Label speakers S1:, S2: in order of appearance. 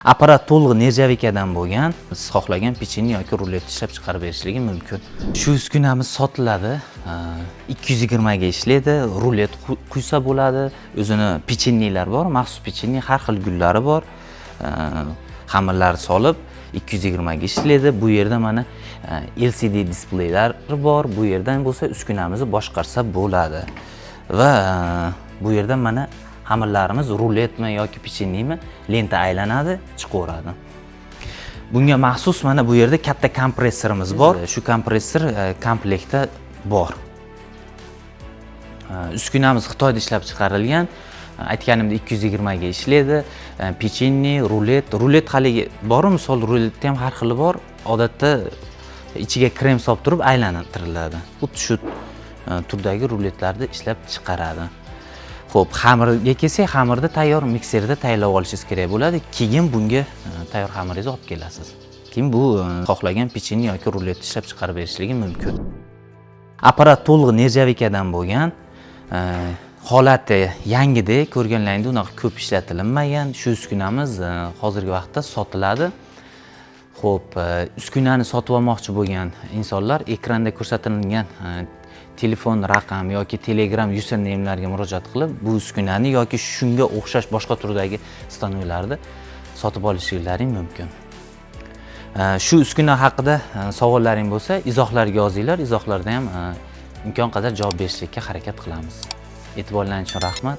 S1: Apparat to'liq nержавейкаdan bo'lgan, siz xohlagan pechenye yoki rulet ishlab chiqarib berishligi mumkin. Shu uskunamiz sotiladi. 220 ga ishlaydi, rulet quysa bo'ladi. O'zini pechenyelar bor, maxsus pechenye, har xil gullari bor. Xamirlar solib 220 ga ishlaydi. Bu yerda mana LCD displeylar bor. Bu yerdan bo'lsa uskunamizni boshqarsa bo'ladi. Va bu yerda mana xamirlarimiz ruletmi yoki pechenyemi lenta aylanadi, chiqaveradi. Bunga maxsus mana bu yerda katta kompressorimiz bor. Shu kompressor komplektda bor. Uskunamiz Xitoyda ishlab chiqarilgan. Aytganimdek 220 ga ishlaydi. Pechenye, rulet haligi bor, misol ruletda ham har xili bor. Odatda ichiga krem solib turib aylantiriladi. Xuddi shu turdagi ruletlarni ishlab chiqaradi. Xo'p, xamirga kelsak, xamirni tayyor mikserda tayyorlab olishingiz kerak bo'ladi. Keyin bunga tayyor xamiringizni olib kelasiz. Keyin bu xohlagan pechenye yoki rulet ishlab chiqarib berishligi mumkin. Apparat to'liq nержавейкаdan bo'lgan, holati yangidek, ko'rganlaringda unaqa ko'p ishlatilmagan. Shu uskunamiz hozirgi vaqtda sotiladi. Xo'p, uskunani sotib olmoqchi bo'lgan insonlar ekranda ko'rsatilgan telefon raqam yoki Telegram username'larga murojaat qilib, bu uskunani yoki shunga o'xshash boshqa turdagi stanovlarni sotib olishlaring mumkin. Shu uskuna haqida savollaring bo'lsa, izohlarga yozinglar. Izohlarda ham imkon qadar javob berishga harakat qilamiz. E'tiborlaringiz uchun rahmat.